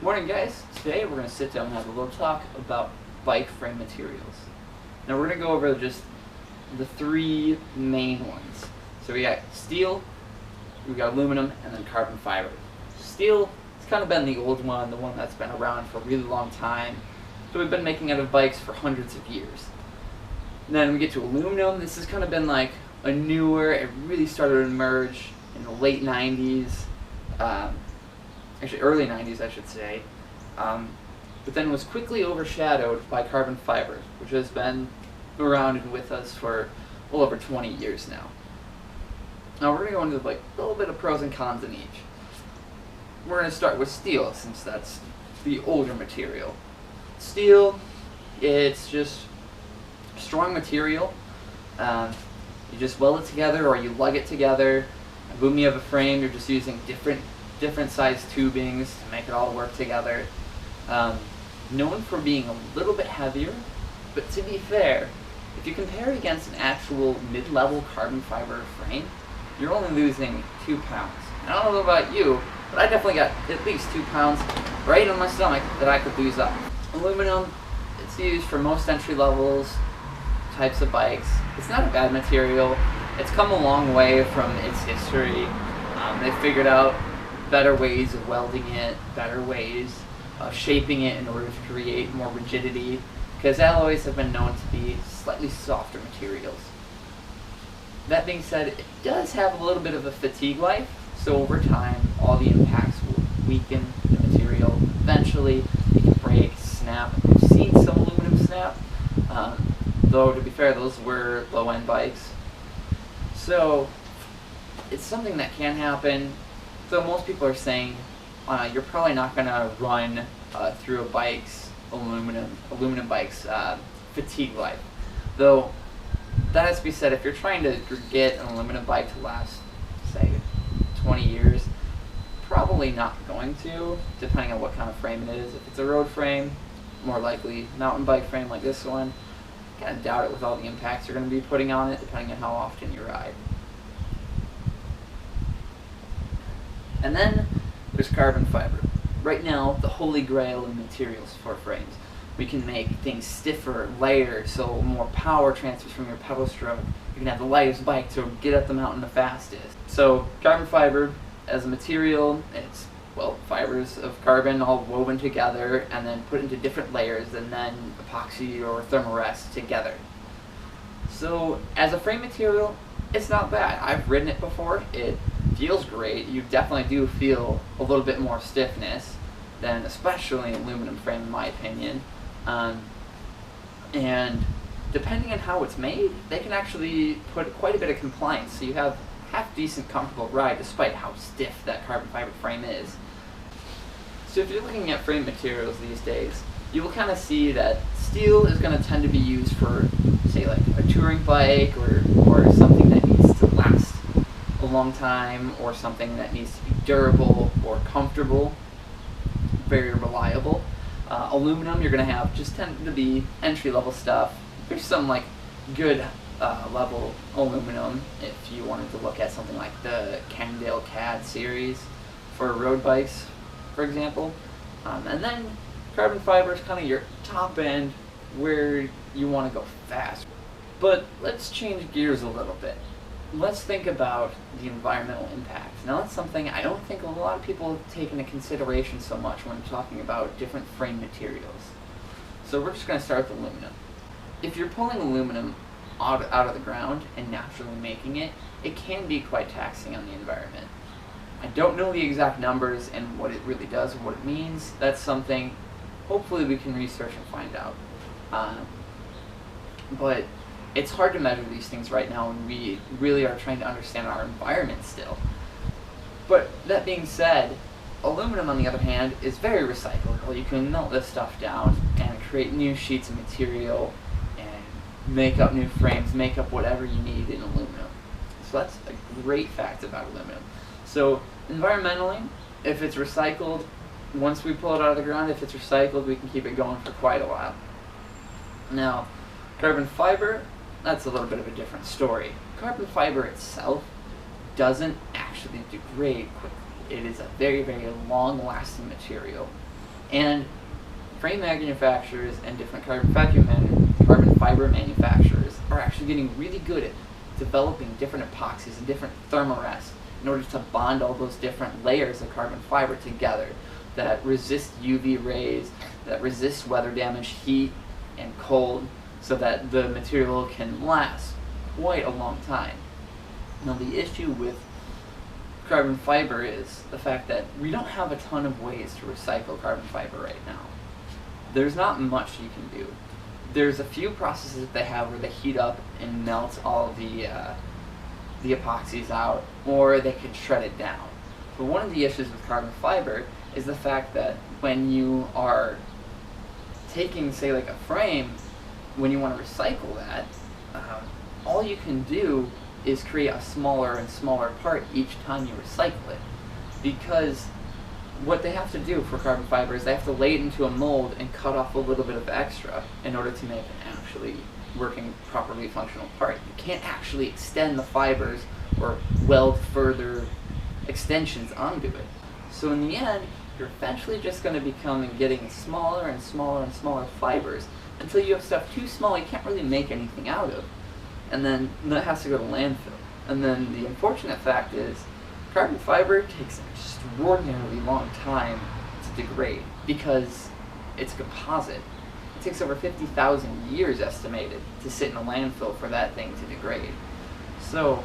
Morning guys, today we're going to sit down and have a little talk about bike frame materials. Now we're going to go over just the three main ones. So we got steel, we got aluminum, and then carbon fiber. Steel, it's kind of been the old one, the one that's been around for a really long time. So we've been making out of bikes for hundreds of years. And then we get to aluminum. This has kind of been like a newer, it really started to emerge in the late 90s. Actually early 90s I should say, but then was quickly overshadowed by carbon fiber, which has been around and with us for well over 20 years now. Now we're going to go into like a little bit of pros and cons in each. We're going to start with steel since that's the older material. Steel, it's just strong material. You just weld it together or you lug it together. Boom, you have a frame, you're just using different size tubings to make it all work together. Known for being a little bit heavier, but to be fair, if you compare it against an actual mid-level carbon fiber frame, you're only losing 2 pounds. I don't know about you, but I definitely got at least 2 pounds right on my stomach that I could lose up. Aluminum, it's used for most entry levels, types of bikes. It's not a bad material. It's come a long way from its history. They figured out better ways of welding it, better ways of shaping it in order to create more rigidity, because alloys have been known to be slightly softer materials. That being said, it does have a little bit of a fatigue life, so over time all the impacts will weaken the material. Eventually it can break, snap. We've seen some aluminum snap, though to be fair those were low-end bikes. So it's something that can happen. So most people are saying you're probably not going to run through a bike's aluminum bike's fatigue life. Though that has to be said, if you're trying to get an aluminum bike to last, say, 20 years, probably not going to, depending on what kind of frame it is. If it's a road frame, more likely mountain bike frame like this one. I kind of doubt it with all the impacts you're going to be putting on it, depending on how often you ride. And then there's carbon fiber. Right now, the holy grail in materials for frames. We can make things stiffer, lighter, so more power transfers from your pedal stroke. You can have the lightest bike to get up the mountain the fastest. So carbon fiber as a material, it's, well, fibers of carbon all woven together and then put into different layers and then epoxy or thermarest together. So as a frame material, it's not bad. I've ridden it before. It feels great. You definitely do feel a little bit more stiffness than especially an aluminum frame in my opinion. And depending on how it's made, they can actually put quite a bit of compliance, so you have half decent comfortable ride despite how stiff that carbon fiber frame is. So if you're looking at frame materials these days, you will kind of see that steel is going to tend to be used for, say, like a touring bike or something that needs to last a long time, or something that needs to be durable or comfortable, very reliable. Aluminum, you're going to have just tend to be entry-level stuff. There's some like good level aluminum if you wanted to look at something like the Cannondale CAD series for road bikes, for example. And then carbon fiber is kind of your top end where you want to go fast. But let's change gears a little bit. Let's think about the environmental impact. Now that's something I don't think a lot of people take into consideration so much when talking about different frame materials. So we're just going to start with aluminum. If you're pulling aluminum out of the ground and naturally making it, it can be quite taxing on the environment. I don't know the exact numbers and what it really does and what it means. That's something hopefully we can research and find out. But it's hard to measure these things right now, and we really are trying to understand our environment still. But that being said, aluminum on the other hand is very recyclable. You can melt this stuff down and create new sheets of material and make up new frames, make up whatever you need in aluminum. So that's a great fact about aluminum. So environmentally, if it's recycled, once we pull it out of the ground, if it's recycled, we can keep it going for quite a while. Now, carbon fiber, that's a little bit of a different story. Carbon fiber itself doesn't actually degrade quickly. It is a very, very long-lasting material. And frame manufacturers and different carbon fiber manufacturers are actually getting really good at developing different epoxies and different thermorests in order to bond all those different layers of carbon fiber together that resist UV rays, that resist weather damage, heat, and cold, so that the material can last quite a long time. Now, the issue with carbon fiber is the fact that we don't have a ton of ways to recycle carbon fiber right now. There's not much you can do. There's a few processes that they have where they heat up and melt all the epoxies out, or they can shred it down. But one of the issues with carbon fiber is the fact that when you are taking, say, like a frame, when you want to recycle that, all you can do is create a smaller and smaller part each time you recycle it. Because what they have to do for carbon fiber is they have to lay it into a mold and cut off a little bit of extra in order to make an actually working, properly functional part. You can't actually extend the fibers or weld further extensions onto it. So in the end, you're eventually just going to become getting smaller and smaller and smaller fibers until you have stuff too small you can't really make anything out of. And then that has to go to landfill. And then the unfortunate fact is carbon fiber takes an extraordinarily long time to degrade because it's a composite. It takes over 50,000 years estimated to sit in a landfill for that thing to degrade. So,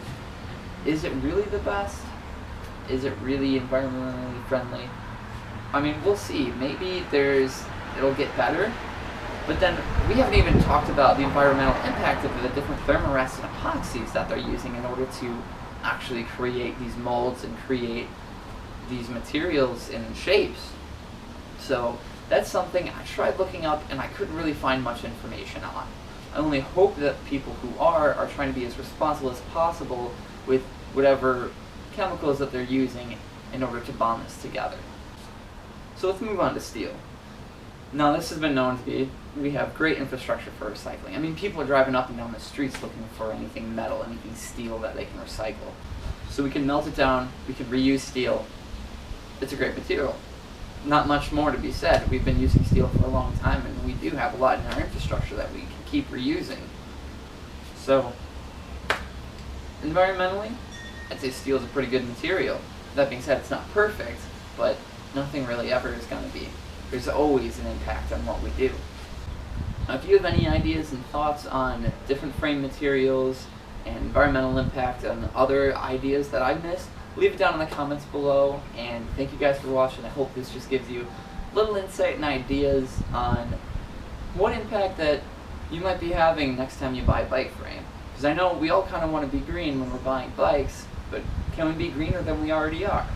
is it really the best? Is it really environmentally friendly? I mean, we'll see. Maybe it'll get better. But then we haven't even talked about the environmental impact of the different thermorests and epoxies that they're using in order to actually create these molds and create these materials and shapes. So that's something I tried looking up and I couldn't really find much information on. I only hope that people who are trying to be as responsible as possible with whatever chemicals that they're using in order to bond this together. So let's move on to steel. Now, this has been known to be, we have great infrastructure for recycling. I mean, people are driving up and down the streets looking for anything metal, anything steel that they can recycle. So we can melt it down, we can reuse steel. It's a great material. Not much more to be said. We've been using steel for a long time, and we do have a lot in our infrastructure that we can keep reusing. So, environmentally, I'd say steel is a pretty good material. That being said, it's not perfect, but nothing really ever is going to be. There's always an impact on what we do. Now, if you have any ideas and thoughts on different frame materials and environmental impact and other ideas that I've missed, leave it down in the comments below, and thank you guys for watching. I hope this just gives you a little insight and ideas on what impact that you might be having next time you buy a bike frame. Because I know we all kind of want to be green when we're buying bikes, but can we be greener than we already are?